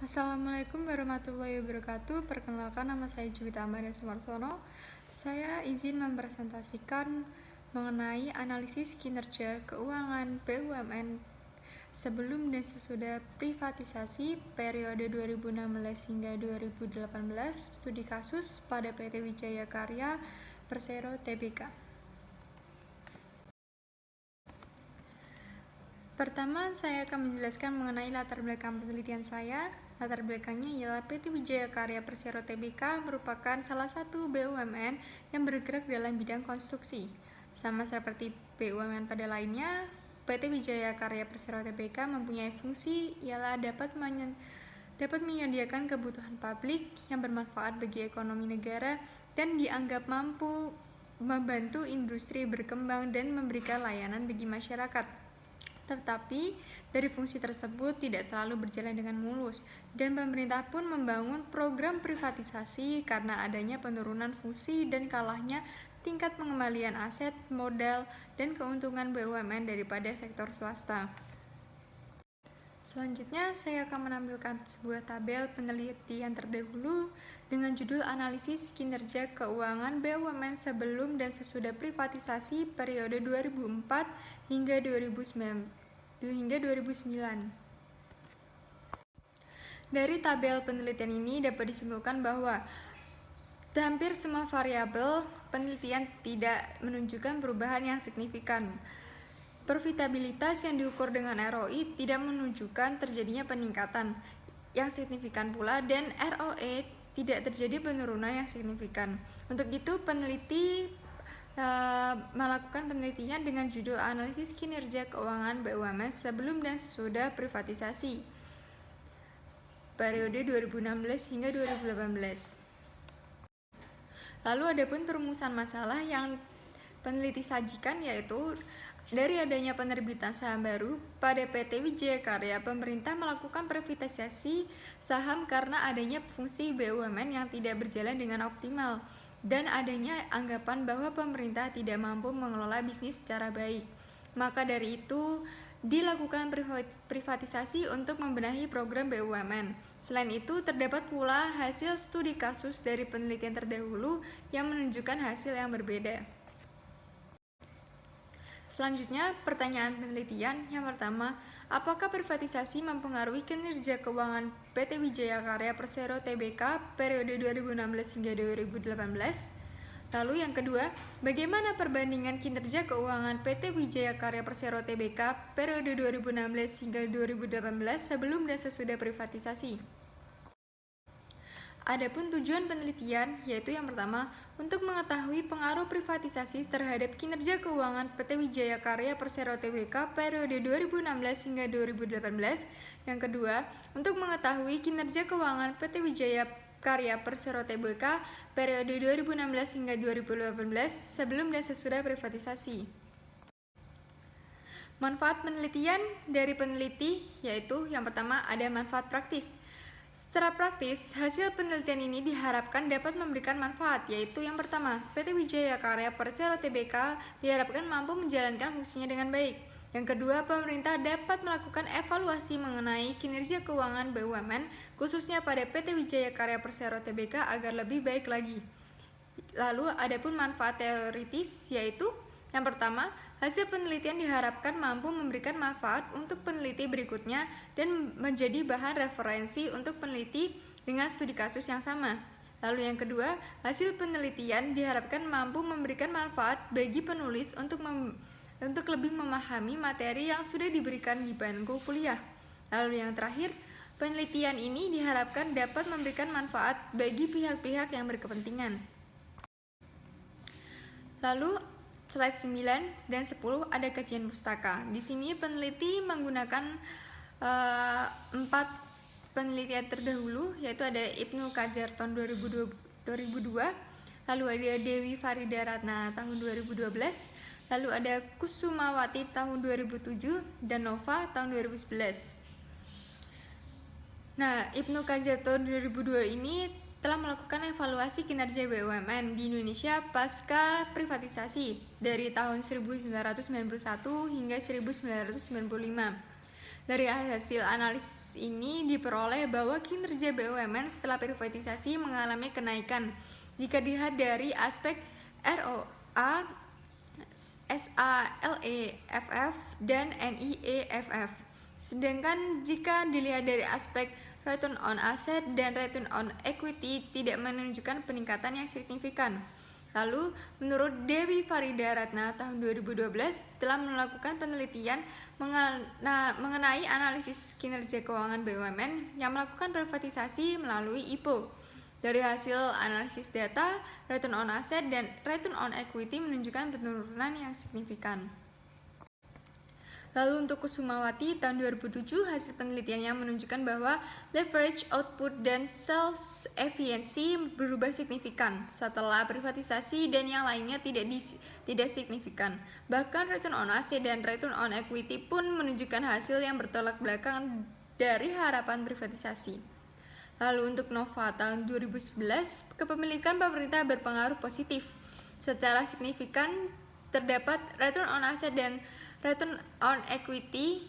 Assalamualaikum warahmatullahi wabarakatuh. Perkenalkan, nama saya Juwita Amanda Sumarsono. Saya izin mempresentasikan mengenai analisis kinerja keuangan BUMN sebelum dan sesudah privatisasi periode 2016 hingga 2018, studi kasus pada PT Wijaya Karya Persero Tbk. Pertama, saya akan menjelaskan mengenai latar belakang penelitian saya. Latar belakangnya ialah PT Wijaya Karya Persero Tbk merupakan salah satu BUMN yang bergerak dalam bidang konstruksi. Sama seperti BUMN pada lainnya, PT Wijaya Karya Persero Tbk mempunyai fungsi ialah dapat menyediakan kebutuhan publik yang bermanfaat bagi ekonomi negara dan dianggap mampu membantu industri berkembang dan memberikan layanan bagi masyarakat. Tetapi dari fungsi tersebut tidak selalu berjalan dengan mulus, dan pemerintah pun membangun program privatisasi karena adanya penurunan fungsi dan kalahnya tingkat pengembalian aset, modal, dan keuntungan BUMN daripada sektor swasta. Selanjutnya, saya akan menampilkan sebuah tabel penelitian terdahulu dengan judul Analisis Kinerja Keuangan BUMN Sebelum dan Sesudah Privatisasi periode 2004 hingga 2009. Dari tabel penelitian ini dapat disimpulkan bahwa hampir semua variabel penelitian tidak menunjukkan perubahan yang signifikan. Profitabilitas yang diukur dengan ROI tidak menunjukkan terjadinya peningkatan yang signifikan pula, dan ROE tidak terjadi penurunan yang signifikan. Untuk itu, peneliti melakukan penelitian dengan judul Analisis Kinerja Keuangan BUMN Sebelum dan Sesudah Privatisasi periode 2016 hingga 2018. Lalu adapun perumusan masalah yang peneliti sajikan, yaitu dari adanya penerbitan saham baru pada PT Wijaya Karya, pemerintah melakukan privatisasi saham karena adanya fungsi BUMN yang tidak berjalan dengan optimal dan adanya anggapan bahwa pemerintah tidak mampu mengelola bisnis secara baik. Maka dari itu, dilakukan privatisasi untuk membenahi program BUMN. Selain itu, terdapat pula hasil studi kasus dari penelitian terdahulu yang menunjukkan hasil yang berbeda. Selanjutnya, pertanyaan penelitian yang pertama, apakah privatisasi mempengaruhi kinerja keuangan PT Wijaya Karya Persero Tbk periode 2016 hingga 2018? Lalu yang kedua, bagaimana perbandingan kinerja keuangan PT Wijaya Karya Persero Tbk periode 2016 hingga 2018 sebelum dan sesudah privatisasi? Adapun tujuan penelitian, yaitu yang pertama, untuk mengetahui pengaruh privatisasi terhadap kinerja keuangan PT Wijaya Karya Persero Tbk periode 2016 hingga 2018. Yang kedua, untuk mengetahui kinerja keuangan PT Wijaya Karya Persero Tbk periode 2016 hingga 2018 sebelum dan sesudah privatisasi. Manfaat penelitian dari peneliti, yaitu yang pertama ada manfaat praktis. Secara praktis, hasil penelitian ini diharapkan dapat memberikan manfaat, yaitu yang pertama, PT Wijaya Karya Persero Tbk diharapkan mampu menjalankan fungsinya dengan baik. Yang kedua, pemerintah dapat melakukan evaluasi mengenai kinerja keuangan BUMN, khususnya pada PT Wijaya Karya Persero Tbk agar lebih baik lagi. Lalu, adapun manfaat teoritis, yaitu yang pertama, hasil penelitian diharapkan mampu memberikan manfaat untuk peneliti berikutnya dan menjadi bahan referensi untuk peneliti dengan studi kasus yang sama. Lalu yang kedua, hasil penelitian diharapkan mampu memberikan manfaat bagi penulis untuk lebih memahami materi yang sudah diberikan di bangku kuliah. Lalu yang terakhir, penelitian ini diharapkan dapat memberikan manfaat bagi pihak-pihak yang berkepentingan. Lalu slide 9 dan 10 ada kajian pustaka. Di sini peneliti menggunakan 4 penelitian terdahulu, yaitu ada Ibnu Kajar tahun 2002, lalu ada Dewi Farida Ratna tahun 2012, lalu ada Kusumawati tahun 2007, dan Nova tahun 2011. Nah, Ibnu Kajar tahun 2002 ini telah melakukan evaluasi kinerja BUMN di Indonesia pasca privatisasi dari tahun 1991 hingga 1995. Dari hasil analisis ini diperoleh bahwa kinerja BUMN setelah privatisasi mengalami kenaikan jika dilihat dari aspek ROA, SALEFF, dan NIEFF. Sedangkan jika dilihat dari aspek return on asset dan return on equity tidak menunjukkan peningkatan yang signifikan. Lalu, menurut Dewi Farida Ratna tahun 2012 telah melakukan penelitian mengenai analisis kinerja keuangan BUMN yang melakukan privatisasi melalui IPO. Dari hasil analisis data, return on asset dan return on equity menunjukkan penurunan yang signifikan. Lalu untuk Kusumawati tahun 2007 hasil penelitiannya menunjukkan bahwa leverage, output, dan sales efficiency berubah signifikan setelah privatisasi dan yang lainnya tidak signifikan. Bahkan return on asset dan return on equity pun menunjukkan hasil yang bertolak belakang dari harapan privatisasi. Lalu untuk Nova tahun 2011, kepemilikan pemerintah berpengaruh positif. Secara signifikan terdapat return on asset dan return on equity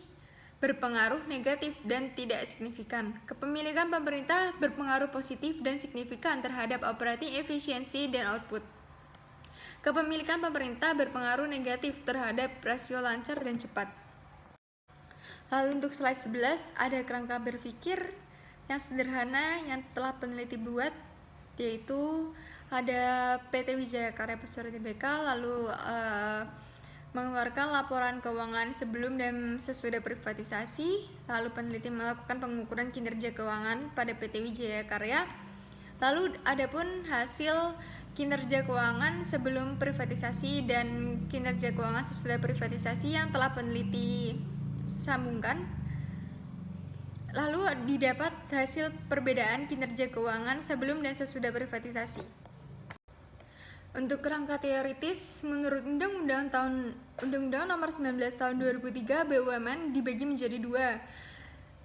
berpengaruh negatif dan tidak signifikan. Kepemilikan pemerintah berpengaruh positif dan signifikan terhadap operating efficiency dan output. Kepemilikan pemerintah berpengaruh negatif terhadap rasio lancar dan cepat. Lalu untuk slide 11 ada kerangka berpikir yang sederhana yang telah peneliti buat, yaitu ada PT Wijaya Karya Persero Tbk, lalu mengeluarkan laporan keuangan sebelum dan sesudah privatisasi. Lalu peneliti melakukan pengukuran kinerja keuangan pada PT Wijaya Karya. Lalu adapun hasil kinerja keuangan sebelum privatisasi dan kinerja keuangan sesudah privatisasi yang telah peneliti sambungkan. Lalu didapat hasil perbedaan kinerja keuangan sebelum dan sesudah privatisasi. Untuk kerangka teoritis, menurut Undang-Undang Nomor 19 Tahun 2003 BUMN dibagi menjadi dua,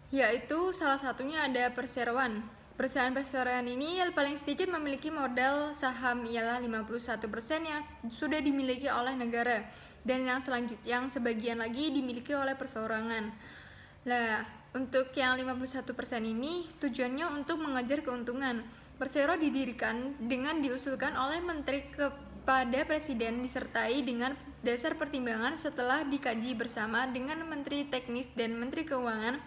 yaitu salah satunya ada perseroan. Perusahaan perseroan ini paling sedikit memiliki modal saham ialah 51% yang sudah dimiliki oleh negara, dan yang sebagian lagi dimiliki oleh perseorangan. Nah, untuk yang 51% ini tujuannya untuk mengejar keuntungan. Persero didirikan dengan diusulkan oleh Menteri kepada Presiden disertai dengan dasar pertimbangan setelah dikaji bersama dengan Menteri Teknis dan Menteri Keuangan.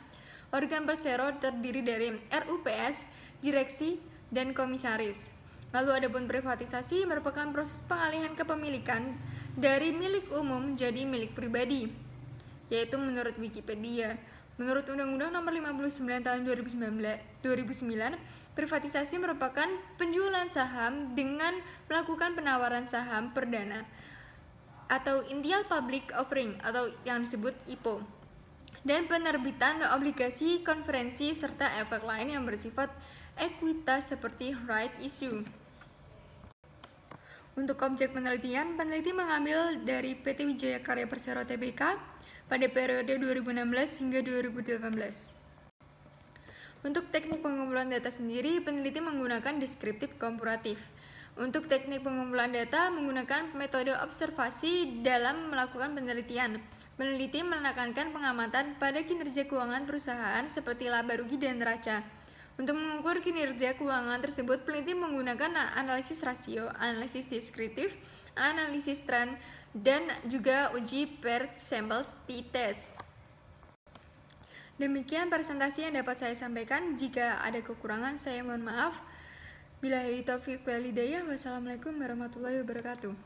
Organ Persero terdiri dari RUPS, Direksi, dan Komisaris. Lalu adapun privatisasi merupakan proses pengalihan kepemilikan dari milik umum menjadi milik pribadi, yaitu menurut Wikipedia. Menurut Undang-Undang Nomor 59 Tahun 2009, privatisasi merupakan penjualan saham dengan melakukan penawaran saham perdana atau initial public offering atau yang disebut IPO, dan penerbitan obligasi konferensi serta efek lain yang bersifat ekuitas seperti right issue. Untuk objek penelitian, peneliti mengambil dari PT Wijaya Karya Persero Tbk pada periode 2016 hingga 2018. Untuk teknik pengumpulan data sendiri, peneliti menggunakan deskriptif komparatif. Untuk teknik pengumpulan data menggunakan metode observasi dalam melakukan penelitian. Peneliti menekankan pengamatan pada kinerja keuangan perusahaan seperti laba rugi dan neraca. Untuk mengukur kinerja keuangan tersebut, peneliti menggunakan analisis rasio, analisis deskriptif, analisis tren, dan juga uji per sampel t-test. Demikian presentasi yang dapat saya sampaikan. Jika ada kekurangan, saya mohon maaf. Billahi taufiq wal hidayah. Wassalamualaikum warahmatullahi wabarakatuh.